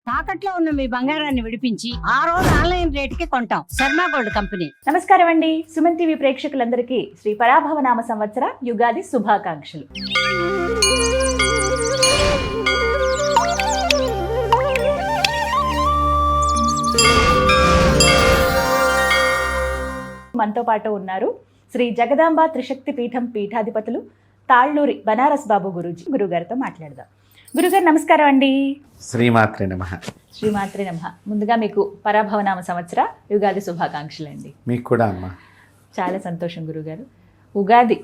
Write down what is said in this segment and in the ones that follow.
తాకట్లో ఉన్న మీ బంగారాన్ని విడిపించి ఆ రోజు ఆన్లైన్ రేటుకి కొంటాం. Sharma gold company. నమస్కారం అండి. సుమన్ టీవీ ప్రేక్షకులందరికీ శ్రీ పరాభవనామ సంవత్సర యుగాది శుభాకాంక్షలు. మనతో పాటు ఉన్నారు శ్రీ జగదాంబ త్రిశక్తి పీఠం పీఠాధిపతులు తాళ్ళూరి బనారస్ బాబు గురుగారితో మాట్లాడదాం. గురుగారు నమస్కారం అండి. శ్రీమాత్రే నమః. శ్రీమాత్రే నమః. ముందుగా మీకు పరాభవనామ సంవత్సర యుగాది శుభాకాంక్షలు అండి. మీకు కూడా అమ్మా. చాలా సంతోషం గురుగారు. ఉగాది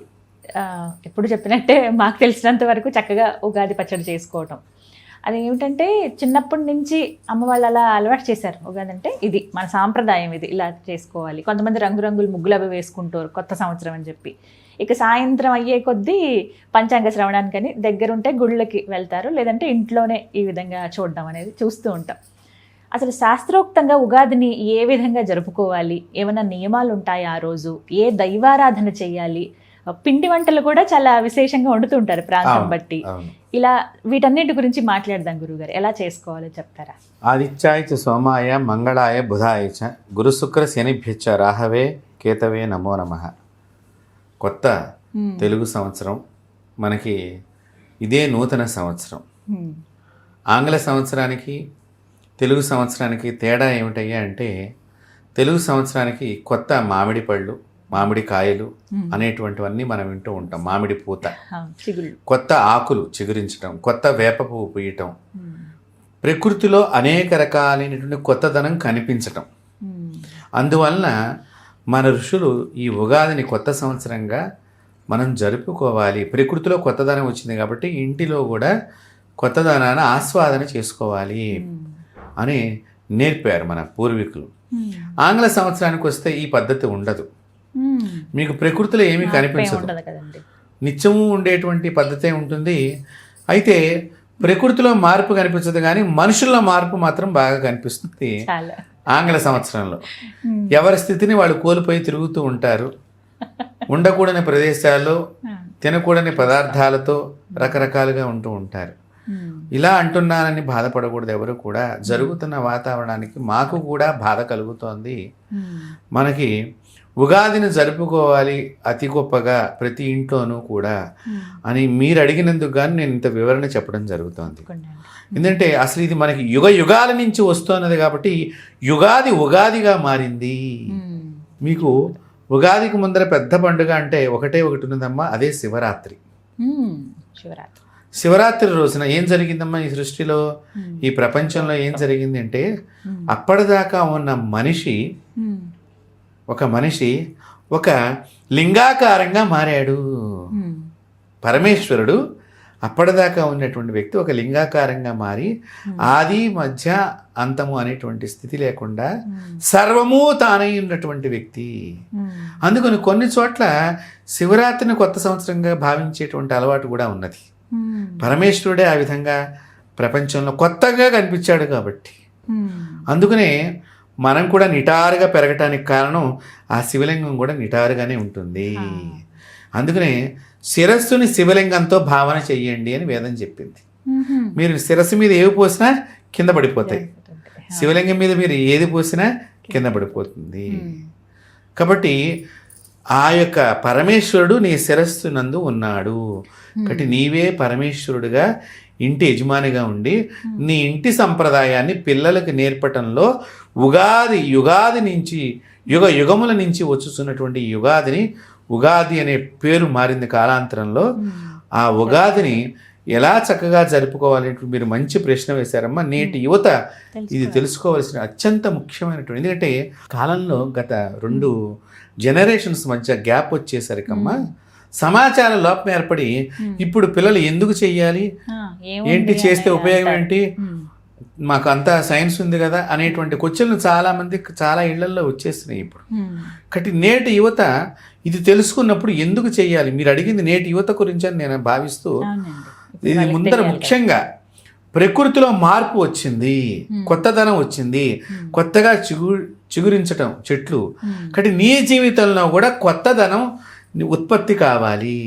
ఎప్పుడు చెప్పినట్టే మాకు తెలిసినంత వరకు చక్కగా ఉగాది పచ్చడి చేసుకోవటం. అది ఏమిటంటే చిన్నప్పటి నుంచి అమ్మ వాళ్ళు అలా అలవాటు చేశారు. ఉగాది అంటే ఇది మన సాంప్రదాయం, ఇది ఇలా చేసుకోవాలి. కొంతమంది రంగురంగులు ముగ్గులు అవి వేసుకుంటారు కొత్త సంవత్సరం అని చెప్పి. ఇక సాయంత్రం అయ్యే కొద్దీ పంచాంగ శ్రవణానికని దగ్గరుంటే గుళ్ళకి వెళ్తారు, లేదంటే ఇంట్లోనే ఈ విధంగా చూడడం అనేది చూస్తూ ఉంటాం. అసలు శాస్త్రోక్తంగా ఉగాదిని ఏ విధంగా జరుపుకోవాలి, ఏమైనా నియమాలు ఉంటాయి, ఆ రోజు ఏ దైవారాధన చేయాలి, పిండి వంటలు కూడా చాలా విశేషంగా వండుతుంటారు ప్రాంతం బట్టి. ఇలా వీటన్నిటి గురించి మాట్లాడదాం గురుగారు. ఎలా చేసుకోవాలో చెప్తారా? ఆదిత్యాయ చ సోమాయ మంగళాయ బుధాయ చ గురు శుక్ర శనిభ్యచ్చ రాహవే కేతవే నమో నమః. కొత్త తెలుగు సంవత్సరం మనకి ఇదే నూతన సంవత్సరం. ఆంగ్ల సంవత్సరానికి తెలుగు సంవత్సరానికి తేడా ఏమిటయ్యా అంటే, తెలుగు సంవత్సరానికి కొత్త మామిడి పళ్ళు, మామిడి కాయలు అనేటువంటివన్నీ మనం వింటూ ఉంటాం. మామిడి పూత, కొత్త ఆకులు చిగురించడం, కొత్త వేప పువ్వు పూయటం, ప్రకృతిలో అనేక రకాలైనటువంటి కొత్తదనం కనిపించటం. అందువలన మన ఋషులు ఈ ఉగాదిని కొత్త సంవత్సరంగా మనం జరుపుకోవాలి. ప్రకృతిలో కొత్తదనం వచ్చింది కాబట్టి ఇంటిలో కూడా కొత్తదనాన్ని ఆస్వాదన చేసుకోవాలి అని నేర్పారు మన పూర్వీకులు. ఆంగ్ల సంవత్సరానికి వస్తే ఈ పద్ధతి ఉండదు. మీకు ప్రకృతిలో ఏమీ కనిపించదు, నిత్యము ఉండేటువంటి పద్ధతే ఉంటుంది. అయితే ప్రకృతిలో మార్పు కనిపించదు, కానీ మనుషుల్లో మార్పు మాత్రం బాగా కనిపిస్తుంది ఆంగ్ల సంవత్సరంలో. ఎవరి స్థితిని వాళ్ళు కోల్పోయి తిరుగుతూ ఉంటారు. ఉండకూడని ప్రదేశాల్లో తినకూడని పదార్థాలతో రకరకాలుగా ఉంటూ ఉంటారు. ఇలా అంటున్నానని బాధపడకూడదు ఎవరు కూడా. జరుగుతున్న వాతావరణానికి మాకు కూడా బాధ కలుగుతోంది. మనకి ఉగాదిని జరుపుకోవాలి అతి గొప్పగా ప్రతి ఇంట్లోనూ కూడా అని మీరు అడిగినందుకు కానీ నేను ఇంత వివరణ చెప్పడం జరుగుతోంది. ఎందుకంటే అసలు ఇది మనకి యుగ యుగాల నుంచి వస్తున్నది కాబట్టి యుగాది ఉగాదిగా మారింది. మీకు ఉగాదికి ముందర పెద్ద పండుగ అంటే ఒకటే ఒకటి ఉన్నదమ్మా, అదే శివరాత్రి. శివరాత్రి రోజున ఏం జరిగిందమ్మా ఈ సృష్టిలో, ఈ ప్రపంచంలో ఏం జరిగింది అంటే, అప్పటిదాకా ఉన్న ఒక మనిషి ఒక లింగాకారంగా మారాడు. పరమేశ్వరుడు అప్పటిదాకా ఉన్నటువంటి వ్యక్తి ఒక లింగాకారంగా మారి ఆది మధ్య అంతము అనేటువంటి స్థితి లేకుండా సర్వము తానై ఉన్నటువంటి వ్యక్తి. అందుకని కొన్ని చోట్ల శివరాత్రిని కొత్త సంవత్సరంగా భావించేటువంటి అలవాటు కూడా ఉన్నది. పరమేశ్వరుడే ఆ విధంగా ప్రపంచంలో కొత్తగా కనిపించాడు కాబట్టి. అందుకనే మనం కూడా నిటారుగా పెరగటానికి కారణం ఆ శివలింగం కూడా నిటారుగానే ఉంటుంది. అందుకనే శిరస్సుని శివలింగంతో భావన చెయ్యండి అని వేదం చెప్పింది. మీరు శిరస్సు మీద ఏవి పోసినా కింద పడిపోతాయి, శివలింగం మీద మీరు ఏది పోసినా కింద పడిపోతుంది. కాబట్టి ఆ యొక్క పరమేశ్వరుడు నీ శిరస్సు నందు ఉన్నాడు. కాబట్టి నీవే పరమేశ్వరుడుగా ఇంటి యజమానిగా ఉండి నీ ఇంటి సంప్రదాయాన్ని పిల్లలకు నేర్పటంలో యుగాది నుంచి యుగముల నుంచి వచ్చుతున్నటువంటి యుగాదిని, ఉగాది అనే పేరు మారింది కాలాంతరంలో. ఆ ఉగాదిని ఎలా చక్కగా జరుపుకోవాలి మీరు మంచి ప్రశ్న వేశారమ్మా. నేటి యువత ఇది తెలుసుకోవాల్సిన అత్యంత ముఖ్యమైనటువంటి, ఎందుకంటే కాలంలో గత 2 జనరేషన్స్ మధ్య గ్యాప్ వచ్చేసరికమ్మా సమాచార లోపం ఏర్పడి ఇప్పుడు పిల్లలు ఎందుకు చెయ్యాలి, ఏంటి చేస్తే ఉపయోగం ఏంటి, మాకు అంతా సైన్స్ ఉంది కదా అనేటువంటి క్వశ్చన్లు చాలా ఇళ్లల్లో వచ్చేస్తున్నాయి ఇప్పుడు. కాబట్టి నేటి యువత ఇది తెలుసుకున్నప్పుడు ఎందుకు చెయ్యాలి, మీరు అడిగింది నేటి యువత గురించి అని నేను భావిస్తూ, ఇది ముందర ముఖ్యంగా ప్రకృతిలో మార్పు వచ్చింది, కొత్తదనం వచ్చింది, కొత్తగా చిగురించటం చెట్లు. కాబట్టి నీ జీవితంలో కూడా కొత్తదనం ఉత్పత్తి కావాలి,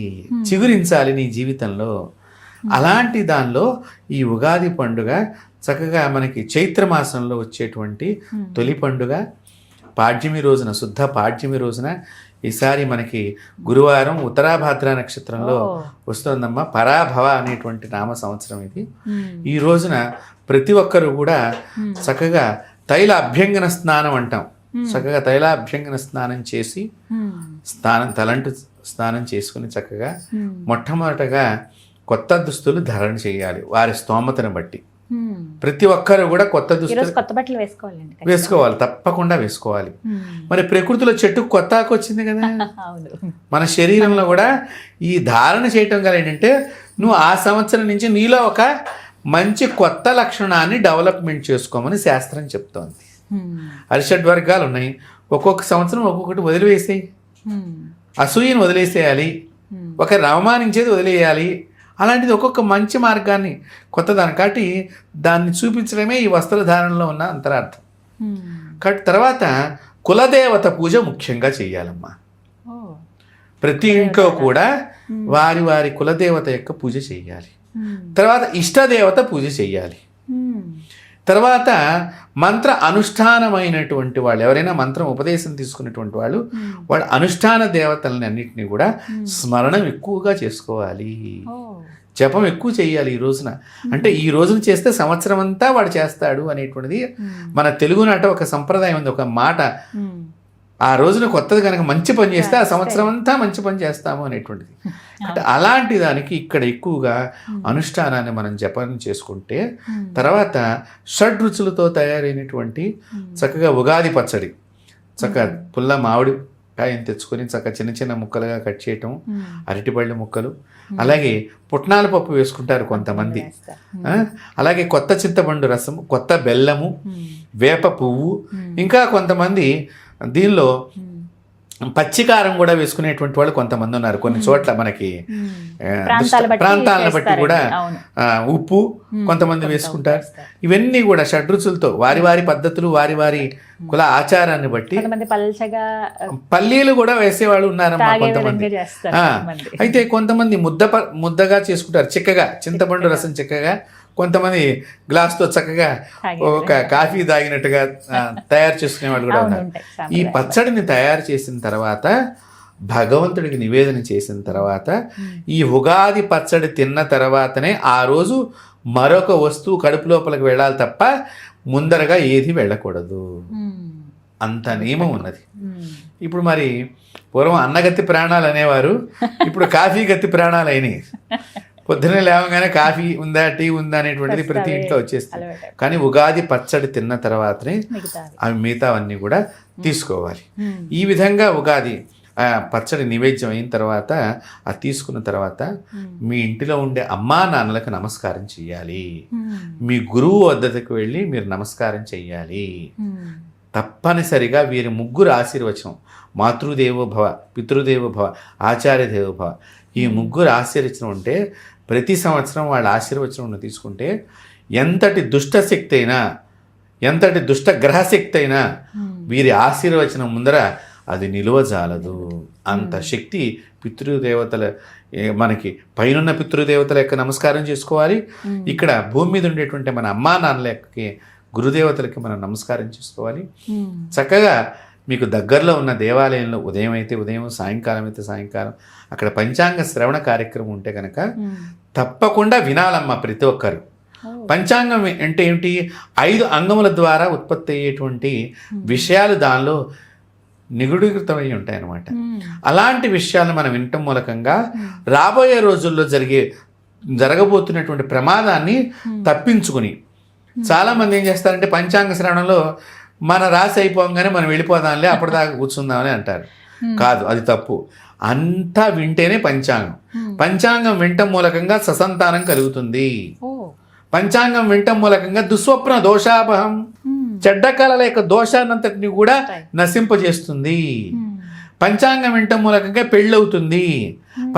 చిగురించాలి నీ జీవితంలో. అలాంటి దానిలో ఈ ఉగాది పండుగ చక్కగా మనకి చైత్రమాసంలో వచ్చేటువంటి తొలి పండుగ పాడ్యమి రోజున, శుద్ధ పాడ్యమి రోజున. ఈసారి మనకి గురువారం ఉత్తరాభాద్ర నక్షత్రంలో వస్తుందమ్మా. పరాభవ అనేటువంటి నామ సంవత్సరం ఇది. ఈ రోజున ప్రతి ఒక్కరు కూడా చక్కగా తైల అభ్యంగన స్నానం అంటాం. చక్కగా తైలాభ్యంగన స్నానం చేసి తలంటు స్నానం చేసుకుని చక్కగా మొట్టమొదటగా కొత్త దుస్తులు ధారణ చేయాలి వారి స్తోమతను బట్టి. ప్రతి ఒక్కరు కూడా కొత్త దుస్తులు కొత్త బట్టలు వేసుకోవాలి, తప్పకుండా వేసుకోవాలి. మరి ప్రకృతిలో చెట్టుకు కొత్త ఆకు వచ్చింది కదా, మన శరీరంలో కూడా ఈ ధారణ చేయటం గల ఏంటంటే నువ్వు ఆ సంవత్సరం నుంచి నీలో ఒక మంచి కొత్త లక్షణాన్ని డెవలప్మెంట్ చేసుకోమని శాస్త్రం చెప్తోంది. అరిషడ్ వర్గాలు ఉన్నాయి, ఒక్కొక్క సంవత్సరం ఒక్కొక్కటి వదిలివేసేయి. అసూయను వదిలేసేయాలి, ఒకరిని అవమానించేది వదిలేయాలి. అలాంటిది ఒక్కొక్క మంచి మార్గాన్ని కొత్తదాన్ని కాబట్టి దాన్ని చూపించడమే ఈ వస్త్రధారణలో ఉన్న అంతరార్థం. కాబట్టి తర్వాత కులదేవత పూజ ముఖ్యంగా చెయ్యాలమ్మా. ప్రతి ఇంట్లో కూడా వారి వారి కులదేవత యొక్క పూజ చెయ్యాలి. తర్వాత ఇష్టదేవత పూజ చెయ్యాలి. తర్వాత మంత్ర అనుష్ఠానమైనటువంటి వాళ్ళు ఎవరైనా మంత్రం ఉపదేశం తీసుకున్నటువంటి వాళ్ళు వాళ్ళ అనుష్ఠాన దేవతలని అన్నింటినీ కూడా స్మరణం ఎక్కువగా చేసుకోవాలి, జపం ఎక్కువ చేయాలి ఈ రోజున. అంటే ఈ రోజున చేస్తే సంవత్సరం అంతా వాడు చేస్తాడు అనేటువంటిది మన తెలుగునాట ఒక సంప్రదాయం ఉంది, ఒక మాట. ఆ రోజున కొత్తది కనుక మంచి పని చేస్తే ఆ సంవత్సరం అంతా మంచి పని చేస్తాము అనేటువంటిది. అంటే అలాంటి దానికి ఇక్కడ ఎక్కువగా అనుష్ఠానాన్ని మనం జపం చేసుకుంటే తర్వాత షడ్రుచులతో తయారైనటువంటి చక్కగా ఉగాది పచ్చడి, చక్కగా పుల్ల మామిడి కాయని తెచ్చుకొని చక్కగా చిన్న చిన్న ముక్కలుగా కట్ చేయటం, అరటిపళ్ళు ముక్కలు, అలాగే పుట్నాల పప్పు వేసుకుంటారు కొంతమంది, అలాగే కొత్త చింతపండు రసము, కొత్త బెల్లము, వేప పువ్వు, ఇంకా కొంతమంది దీనిలో పచ్చికారం కూడా వేసుకునేటువంటి వాళ్ళు కొంతమంది ఉన్నారు. కొన్ని చోట్ల మనకి ప్రాంతాలను బట్టి కూడా ఉప్పు కొంతమంది వేసుకుంటారు. ఇవన్నీ కూడా షడ్రుచులతో వారి వారి పద్ధతులు వారి వారి కుల ఆచారాన్ని బట్టి పల్లీలు కూడా వేసేవాళ్ళు ఉన్నారమ్మా కొంతమంది. అయితే కొంతమంది ముద్దగా చేసుకుంటారు, చిక్కగా చింతపండు రసం చిక్కగా. కొంతమంది గ్లాస్తో చక్కగా ఒక కాఫీ తాగినట్టుగా తయారు చేసుకునే వాళ్ళు కూడా ఉన్నారు. ఈ పచ్చడిని తయారు చేసిన తర్వాత భగవంతుడికి నివేదన చేసిన తర్వాత ఈ ఉగాది పచ్చడి తిన్న తర్వాతనే ఆ రోజు మరొక వస్తువు కడుపు లోపలికి వెళ్ళాలి తప్ప ముందరగా ఏది వెళ్ళకూడదు. అంత నియమం ఉన్నది. ఇప్పుడు మరి పూర్వం అన్నగతి ప్రాణాలు అనేవారు, ఇప్పుడు కాఫీ గతి ప్రాణాలు అయినాయి. పొద్దున్నే లేవగానే కాఫీ ఉందా టీ ఉందా అనేటువంటిది ప్రతి ఇంట్లో వచ్చేస్తుంది. కానీ ఉగాది పచ్చడి తిన్న తర్వాతనే అవి మిగతావన్నీ కూడా తీసుకోవాలి. ఈ విధంగా ఉగాది పచ్చడి నివేద్యం అయిన తర్వాత అది తీసుకున్న తర్వాత మీ ఇంటిలో ఉండే అమ్మా నాన్నలకు నమస్కారం చెయ్యాలి. మీ గురువు వద్దకు వెళ్ళి మీరు నమస్కారం చెయ్యాలి. తప్పనిసరిగా వీరి ముగ్గురు ఆశీర్వచనం, మాతృదేవో భవ, పితృదేవో భవ, ఆచార్య దేవో భవ, ఈ ముగ్గురు ఆశీర్వచనం ఉంటే ప్రతి సంవత్సరం వాళ్ళ ఆశీర్వచనం తీసుకుంటే ఎంతటి దుష్టశక్తి అయినా ఎంతటి దుష్ట గ్రహశక్తి అయినా వీరి ఆశీర్వచనం ముందర అది నిలువజాలదు. అంత శక్తి పితృదేవతల, మనకి పైనున్న పితృదేవతల యొక్క నమస్కారం చేసుకోవాలి, ఇక్కడ భూమి మీద ఉండేటువంటి మన అమ్మా నాన్నల యొక్క గురుదేవతలకి మనం నమస్కారం చేసుకోవాలి. చక్కగా మీకు దగ్గరలో ఉన్న దేవాలయంలో ఉదయం అయితే ఉదయం, సాయంకాలం అయితే సాయంకాలం అక్కడ పంచాంగ శ్రవణ కార్యక్రమం ఉంటే కనుక తప్పకుండా వినాలమ్మా ప్రతి ఒక్కరు. పంచాంగం అంటే ఏమిటి? 5 అంగముల ద్వారా ఉత్పత్తి అయ్యేటువంటి విషయాలు దానిలో నిగుడీకృతమై ఉంటాయి అన్నమాట. అలాంటి విషయాలను మనం వినటం మూలకంగా రాబోయే రోజుల్లో జరగబోతున్నటువంటి ప్రమాదాన్ని తప్పించుకుని, చాలామంది ఏం చేస్తారంటే పంచాంగ శ్రవణంలో మన రాశి అయిపోగానే మనం వెళ్ళిపోదాంలే అప్పటిదాకా కూర్చుందామని అంటారు. కాదు, అది తప్పు. అంతా వింటేనే పంచాంగం. పంచాంగం వినటం మూలకంగా ససంతానం కలుగుతుంది. పంచాంగం వినటం మూలకంగా దుస్వప్న దోషాపహం, చెడ్డ కళల యొక్క దోషాన్నంతటిని కూడా నశింపజేస్తుంది. పంచాంగం వినటం మూలకంగా పెళ్ళవుతుంది.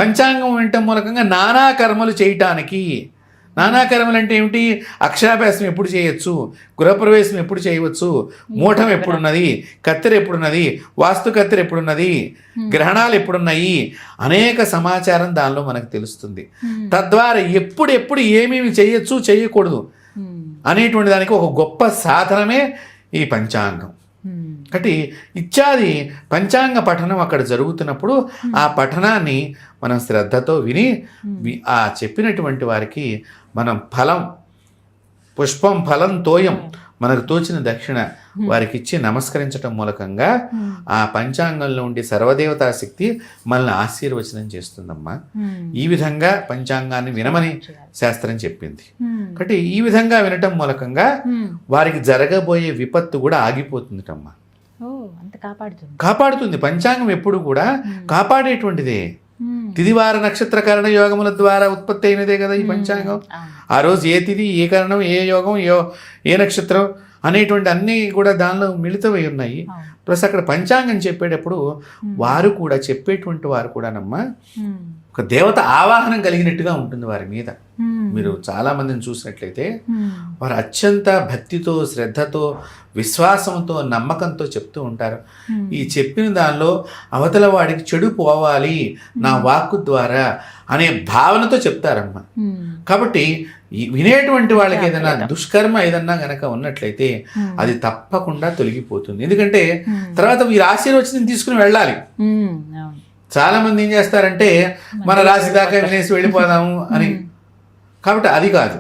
పంచాంగం వినటం మూలకంగా నానా కర్మలు చేయటానికి నానాకర్మలు అంటే ఏమిటి? అక్షరాభ్యాసం ఎప్పుడు చేయొచ్చు, గృహప్రవేశం ఎప్పుడు చేయవచ్చు, మూఢం ఎప్పుడున్నది, కత్తెర ఎప్పుడున్నది, వాస్తు కత్తెర ఎప్పుడున్నది, గ్రహణాలు ఎప్పుడున్నాయి, అనేక సమాచారం దానిలో మనకు తెలుస్తుంది. తద్వారా ఎప్పుడు ఏమేమి చేయొచ్చు చేయకూడదు అనేటువంటి దానికి ఒక గొప్ప సాధనమే ఈ పంచాంగం. కాబట్టి ఇత్యాది పంచాంగ పఠనం అక్కడ జరుగుతున్నప్పుడు ఆ పఠనాన్ని మనం శ్రద్ధతో విని ఆ చెప్పినటువంటి వారికి మనం పుష్పం ఫలం తోయం మనకు తోచిన దక్షిణ వారికి ఇచ్చి నమస్కరించటం మూలకంగా ఆ పంచాంగంలో ఉండే సర్వదేవతా శక్తి మనల్ని ఆశీర్వచనం చేస్తుందమ్మా. ఈ విధంగా పంచాంగాన్ని వినమని శాస్త్రం చెప్పింది. కాబట్టి ఈ విధంగా వినటం మూలకంగా వారికి జరగబోయే విపత్తు కూడా ఆగిపోతుందిటమ్మా. కాపాడుతుంది. పంచాంగం ఎప్పుడు కూడా కాపాడేటువంటిదే. తిదివార నక్షత్ర కరణ యోగముల ద్వారా ఉత్పత్తి అయినదే కదా ఈ పంచాంగం. ఆ రోజు ఏ తిథి, ఏ కరణం, ఏ యోగం, ఏ నక్షత్రం అనేటువంటి అన్నీ కూడా దానిలో మిళితమై ఉన్నాయి. ప్లస్ అక్కడ పంచాంగం చెప్పేటప్పుడు వారు కూడా చెప్పేటువంటి వారు కూడానమ్మా ఒక దేవత ఆవాహనం కలిగినట్టుగా ఉంటుంది వారి మీద. మీరు చాలా మందిని చూసినట్లయితే వారు అత్యంత భక్తితో, శ్రద్ధతో, విశ్వాసంతో, నమ్మకంతో చెప్తూ ఉంటారు. ఈ చెప్పిన దానిలో అవతల వాడికి చెడు పోవాలి నా వాక్కు ద్వారా అనే భావనతో చెప్తారమ్మా. కాబట్టి వినేటువంటి వాళ్ళకి ఏదైనా దుష్కర్మ ఏదన్నా గనక ఉన్నట్లయితే అది తప్పకుండా తొలగిపోతుంది. ఎందుకంటే తర్వాత వీరి ఆశీర్వచనం తీసుకుని వెళ్ళాలి. చాలా మంది ఏం చేస్తారంటే మన రాశి దాకా వినేసి వెళ్ళిపోదాము అని. కాబట్టి అది కాదు,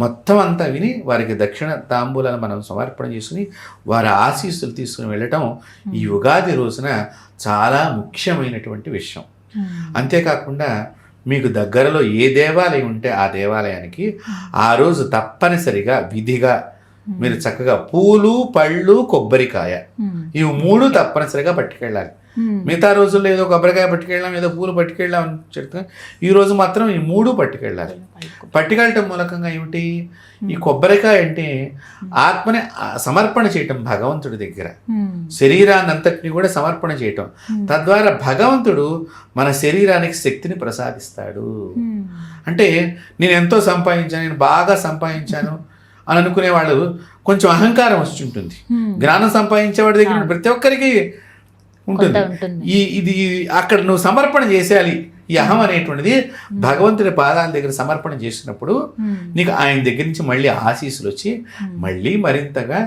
మొత్తం అంతా విని వారికి దక్షిణ తాంబూలాలు మనం సమర్పణ చేసుకుని వారి ఆశీస్సులు తీసుకుని వెళ్ళటం ఈ ఉగాది రోజున చాలా ముఖ్యమైనటువంటి విషయం. అంతేకాకుండా మీకు దగ్గరలో ఏ దేవాలయం ఉంటే ఆ దేవాలయానికి ఆ రోజు తప్పనిసరిగా విధిగా మీరు చక్కగా పూలు, పళ్ళు, కొబ్బరికాయ ఇవి 3 తప్పనిసరిగా పట్టుకెళ్ళాలి. మిగతా రోజుల్లో ఏదో కొబ్బరికాయ పట్టుకెళ్ళాం, ఏదో పూలు పట్టుకెళ్ళాం అని చెప్తాం. ఈ రోజు మాత్రం ఈ 3 పట్టుకెళ్ళాలి. పట్టుకెళ్ళటం మూలకంగా ఏమిటి? ఈ కొబ్బరికాయ అంటే ఆత్మని సమర్పణ చేయటం భగవంతుడి దగ్గర, శరీరాన్ని అంతటిని కూడా సమర్పణ చేయటం. తద్వారా భగవంతుడు మన శరీరానికి శక్తిని ప్రసాదిస్తాడు. అంటే నేను ఎంతో సంపాదించాను, నేను బాగా సంపాదించాను అని అనుకునే వాళ్ళు కొంచెం అహంకారం వచ్చి ఉంటుంది. జ్ఞానం సంపాదించేవాడి దగ్గర ప్రతి ఒక్కరికి ఉంటుంది. ఇది అక్కడ నువ్వు సమర్పణ చేసేయాలి. ఈ అహం అనేటువంటిది భగవంతుడి పాదాల దగ్గర సమర్పణ చేసినప్పుడు నీకు ఆయన దగ్గర నుంచి మళ్ళీ ఆశీస్సులు వచ్చి మళ్ళీ మరింతగా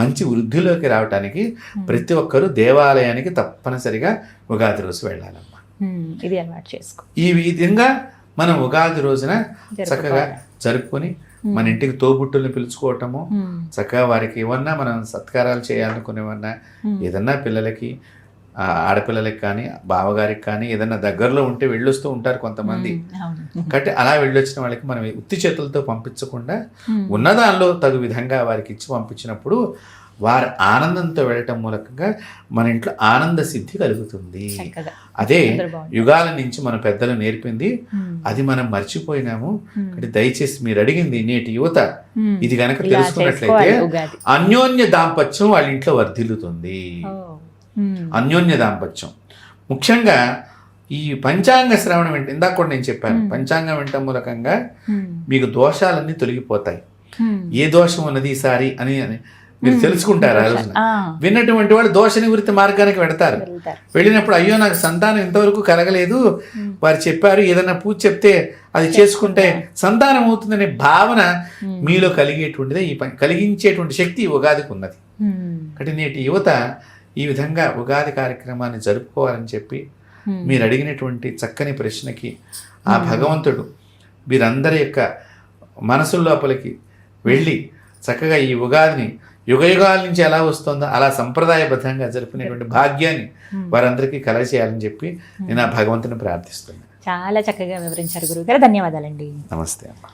మంచి వృద్ధిలోకి రావడానికి ప్రతి ఒక్కరూ దేవాలయానికి తప్పనిసరిగా ఉగాది రోజు వెళ్ళాలమ్మా. ఇది అలవాటు చేసుకో. ఈ విధంగా మనం ఉగాది రోజున చక్కగా జరుపుకొని మన ఇంటికి తోబుట్టుల్ని పిలుచుకోవటము, చక్కగా వారికి ఏమన్నా మనం సత్కారాలు చేయాలనుకునేవన్నా, ఏదన్నా పిల్లలకి, ఆడపిల్లలకి కానీ బావగారికి కానీ ఏదన్నా దగ్గరలో ఉంటే వెళ్ళొస్తూ ఉంటారు కొంతమంది. కాబట్టి అలా వెళ్ళొచ్చిన వాళ్ళకి మనం ఉత్తి చేతులతో పంపించకుండా ఉన్న దానిలో తగు విధంగా వారికి ఇచ్చి పంపించినప్పుడు వారి ఆనందంతో వెళ్ళటం మూలకంగా మన ఇంట్లో ఆనంద సిద్ధి కలుగుతుంది. అదే యుగాల నుంచి మన పెద్దలు నేర్పింది, అది మనం మర్చిపోయినాము. దయచేసి మీరు అడిగింది నేటి యువత ఇది గనక తెలుసుకున్నట్లయితే అన్యోన్య దాంపత్యం వాళ్ళ ఇంట్లో వర్ధిల్లుతుంది. అన్యోన్య దాంపత్యం ముఖ్యంగా ఈ పంచాంగ శ్రవణం వింటే, ఇందాక కూడా నేను చెప్పాను, పంచాంగం వినటం మూలకంగా మీకు దోషాలన్నీ తొలగిపోతాయి. ఏ దోషం ఉన్నది ఈసారి అని మీరు తెలుసుకుంటారు. ఆ రోజున విన్నటువంటి వాళ్ళు దోష నివృత్తి మార్గానికి వెడతారు. వెళ్ళినప్పుడు అయ్యో నాకు సంతానం ఇంతవరకు కలగలేదు, వారు చెప్పారు ఏదైనా పూజ చెప్తే అది చేసుకుంటే సంతానం అవుతుందనే భావన మీలో కలిగేటువంటిదే కలిగించేటువంటి శక్తి ఉగాదికి ఉన్నది. కాబట్టి నేటి యువత ఈ విధంగా ఉగాది కార్యక్రమాన్ని జరుపుకోవాలని చెప్పి మీరు అడిగినటువంటి చక్కని ప్రశ్నకి ఆ భగవంతుడు వీరందరి యొక్క మనసుల లోపలికి వెళ్ళి చక్కగా ఈ ఉగాదిని యుగయుగాల నుంచి ఎలా వస్తుందో అలా సంప్రదాయబద్ధంగా జరుపుకునేటువంటి భాగ్యాన్ని వారందరికీ కలగజేయాలని చెప్పి నేను ఆ భగవంతుని ప్రార్థిస్తున్నాను. చాలా చక్కగా వివరించారు గురువుగారు. ధన్యవాదాలండి. నమస్తే అమ్మా.